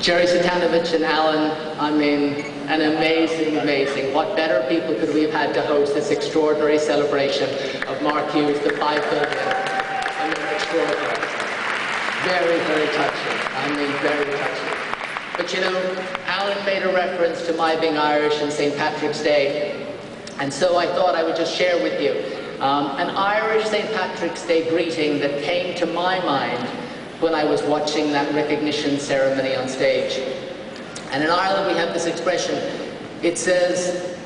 Jerry Satanovich and Alan, I mean, an amazing. What better people could we have had to host this extraordinary celebration of Mark Hughes, the 5 billion? I mean, extraordinary. Very touching. I mean, very touching. But you know, Alan made a reference to my being Irish and St. Patrick's Day, and so I thought I would just share with you an Irish St. Patrick's Day greeting that came to my mind when I was watching that recognition ceremony on stage. And in Ireland we have this expression. It says,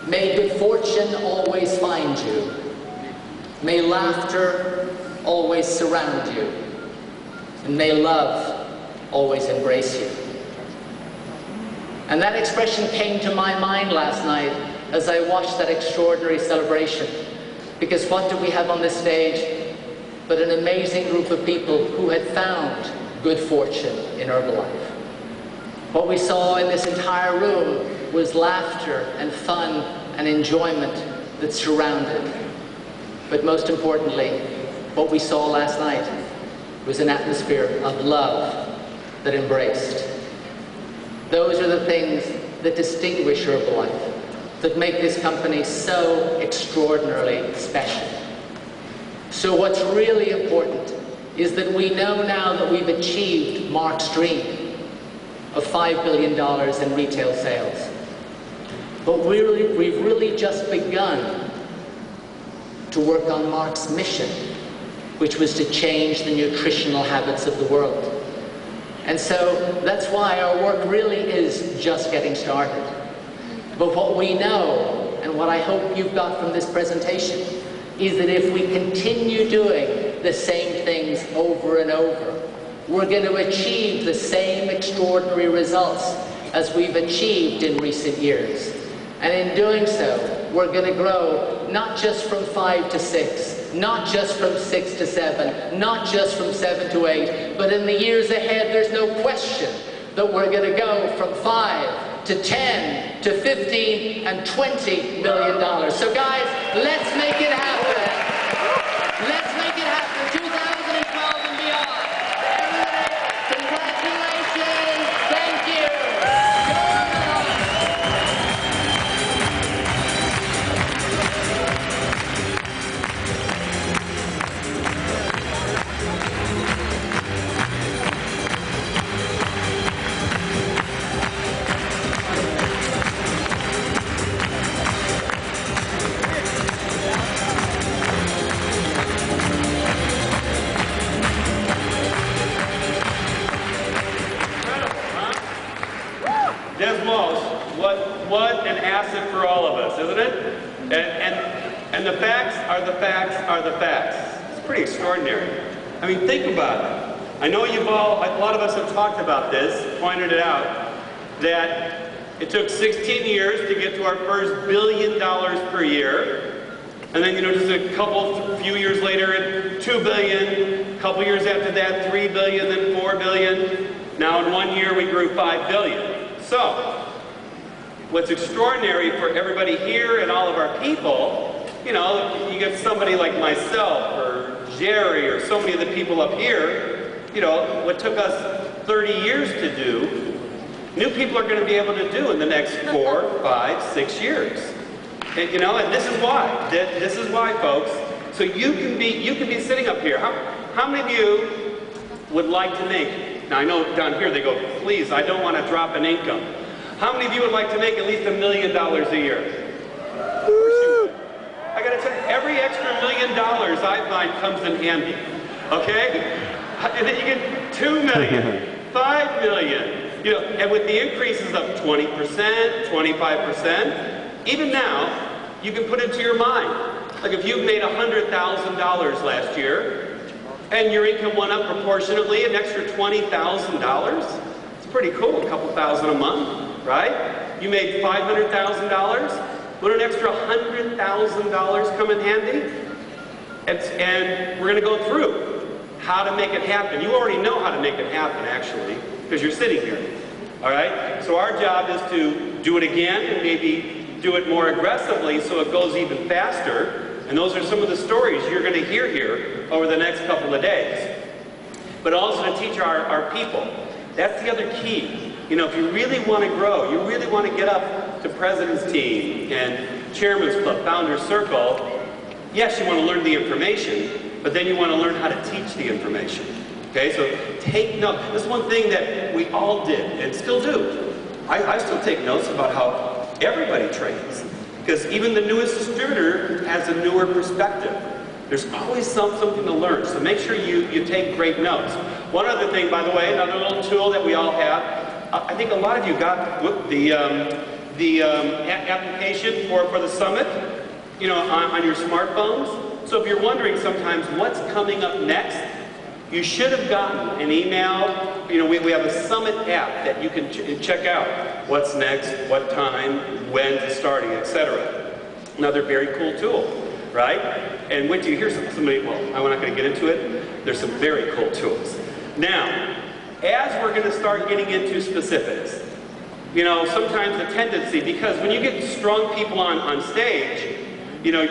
"May good fortune always find you. May laughter always surround you. And may love always embrace you." And that expression came to my mind last night as I watched that extraordinary celebration. Because what do we have on this stage but an amazing group of people who had found good fortune in Herbalife. What we saw in this entire room was laughter and fun and enjoyment that surrounded. But most importantly, what we saw last night was an atmosphere of love that embraced. Those are the things that distinguish Herbalife, that make this company so extraordinarily special. So what's really important is that we know now that we've achieved Mark's dream of $5 billion in retail sales. But we've really just begun to work on Mark's mission, which was to change the nutritional habits of the world. And so that's why our work really is just getting started. But what we know, and what I hope you've got from this presentation, is that if we continue doing the same things over and over, we're going to achieve the same extraordinary results as we've achieved in recent years. And in doing so, we're going to grow not just from 5 to 6, not just from 6 to 7, not just from 7 to 8, but in the years ahead, there's no question that we're going to go from 5 to 10 to 15 and $20 million. So guys, let's make it happen. Let's make it happen. 2012 and beyond. Everybody, congratulations. Thank you. Walsh, what an asset for all of us, isn't it? And the facts are the facts are the facts. It's pretty extraordinary. I mean, think about it. I know you've all, a lot of us have talked about this, pointed it out, that it took 16 years to get to our first $1 billion per year. And then, you know, just a few years later, 2 billion. A couple years after that, 3 billion, then 4 billion. Now in 1 year, we grew 5 billion. So, what's extraordinary for everybody here and all of our people, you know, you get somebody like myself or Jerry or so many of the people up here, you know, what took us 30 years to do, new people are going to be able to do in the next 4, 5, 6 years. And, you know, and this is why. This is why, folks. So you can be sitting up here. How many of you would like to make? Now I know down here they go, please, I don't want to drop an income. How many of you would like to make at least $1 million a year? Of course you would. I got to tell you, every extra $1 million I find comes in handy. Okay? And then you get 2 million, 5 million. You know, and with the increases of 20%, 25%, even now, you can put it to your mind. Like if you've made $100,000 last year, and your income went up proportionately, an extra $20,000, it's pretty cool, a couple thousand a month, right? You made $500,000, would an extra $100,000 come in handy? And we're gonna go through how to make it happen. You already know how to make it happen, actually, because you're sitting here, all right? So our job is to do it again and maybe do it more aggressively so it goes even faster. And those are some of the stories you're going to hear here over the next couple of days. But also to teach our people That's the other key. You know, if you really want to grow, you really want to get up to President's Team and Chairman's Club, Founder's Circle, yes, you want to learn the information, but then you want to learn how to teach the information. Okay, so take note. This is one thing that we all did and still do. I still take notes about how everybody trains, because even the newest distributor has a newer perspective. There's always something to learn, so make sure you take great notes. One other thing, by the way, another little tool that we all have, I think a lot of you got the application for the summit, you know, on your smartphones. So if you're wondering sometimes what's coming up next, you should have gotten an email. You know, we have a summit app that you can check out. What's next, what time, when it's starting, etc. Another very cool tool. Right? And wait till you hear somebody, well, I'm not going to get into it. There's some very cool tools. Now, as we're going to start getting into specifics, you know, sometimes the tendency, because when you get strong people on stage, you know,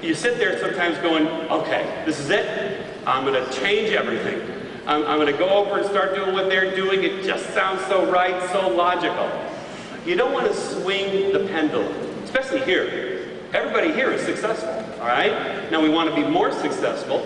you sit there sometimes going, okay, this is it. I'm going to change everything. I'm going to go over and start doing what they're doing. It just sounds so right, so logical. You don't want to swing the pendulum, especially here. Everybody here is successful, all right? Now we want to be more successful,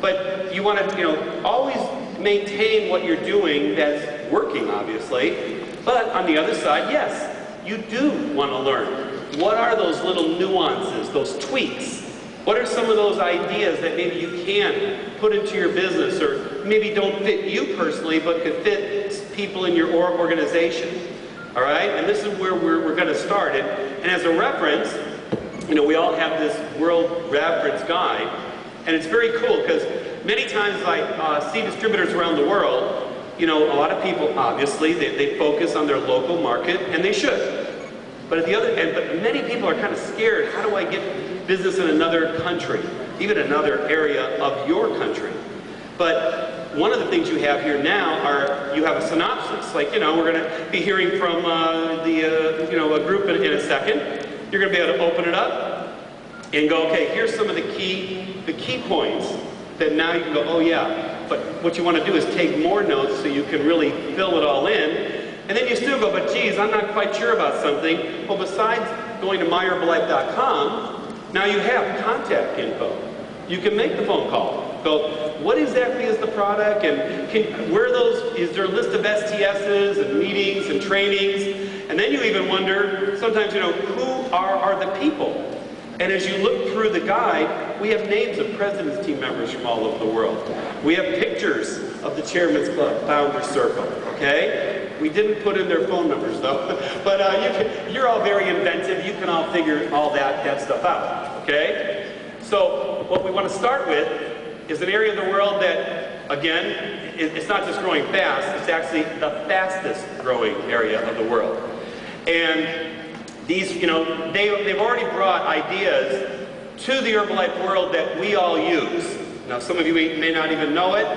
but you want to, you know, always maintain what you're doing that's working, obviously. But on the other side, yes, you do want to learn. What are those little nuances, those tweaks? What are some of those ideas that maybe you can put into your business, or maybe don't fit you personally, but could fit people in your organization? All right? And this is where we're going to start. And as a reference, you know, we all have this world reference guide, and it's very cool because many times I see distributors around the world, you know, a lot of people, obviously, they focus on their local market, and they should. But at the other end, but many people are kind of scared, how do I get business in another country, even another area of your country? But one of the things you have here now are, you have a synopsis. Like, you know, we're going to be hearing from you know, a group in a second. You're going to be able to open it up and go, okay, here's some of the key points that now you can go, oh yeah. But what you want to do is take more notes so you can really fill it all in. And then you still go, but geez, I'm not quite sure about something. Well, besides going to myherbalife.com, now you have contact info. You can make the phone call. Go, what exactly is the product, and where are those, is there a list of STSs and meetings and trainings? And then you even wonder, sometimes, you know, who are the people? And as you look through the guide, we have names of President's Team members from all over the world. We have pictures of the Chairman's Club, Founder's Circle, okay? We didn't put in their phone numbers, though. But you're all very inventive. You can all figure all that stuff out, okay? So what we want to start with is an area of the world that, again, it's not just growing fast, it's actually the fastest growing area of the world. And these, you know, they've already brought ideas to the Herbalife world that we all use. Now, some of you may not even know it.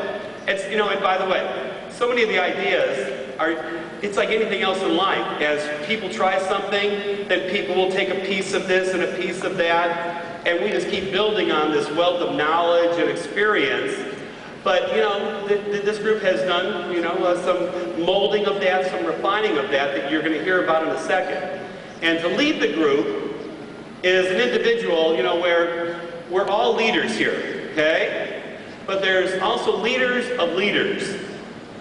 It's, you know, and by the way, so many of the ideas are, it's like anything else in life. As people try something, then people will take a piece of this and a piece of that, and we just keep building on this wealth of knowledge and experience. But, you know, this group has done, you know, some molding of that, some refining of that you're going to hear about in a second. And to lead the group is an individual, you know, where we're all leaders here, okay? But there's also leaders of leaders.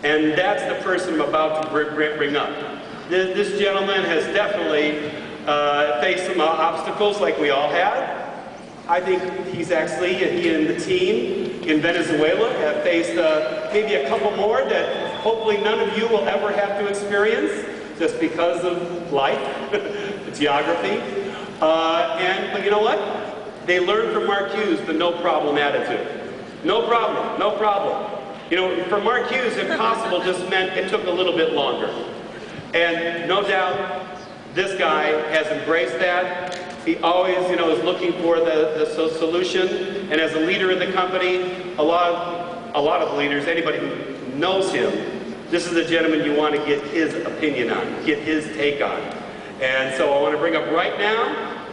And that's the person I'm about to bring up. This gentleman has definitely faced some obstacles like we all have. I think he's actually, he and the team in Venezuela have faced maybe a couple more that hopefully none of you will ever have to experience, just because of life, the geography. But you know what? They learned from Mark Hughes the no problem attitude. No problem, no problem. You know, for Mark Hughes, impossible just meant it took a little bit longer. And no doubt, this guy has embraced that. He always, you know, is looking for the solution. And as a leader in the company, a lot of leaders, anybody who knows him, this is a gentleman you want to get his opinion on, get his take on. And so I want to bring up right now,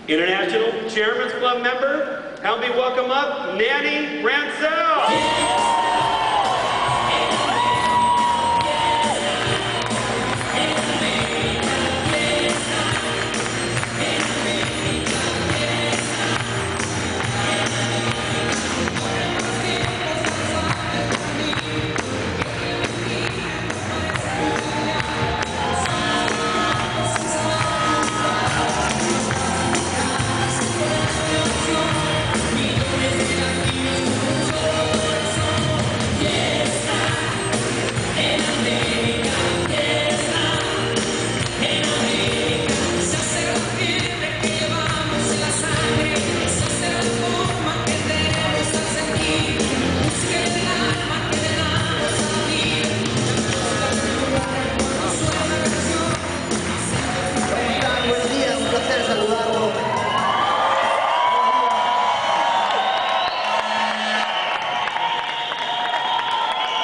International Chairman's Club member, help me welcome up Nanny Rancel.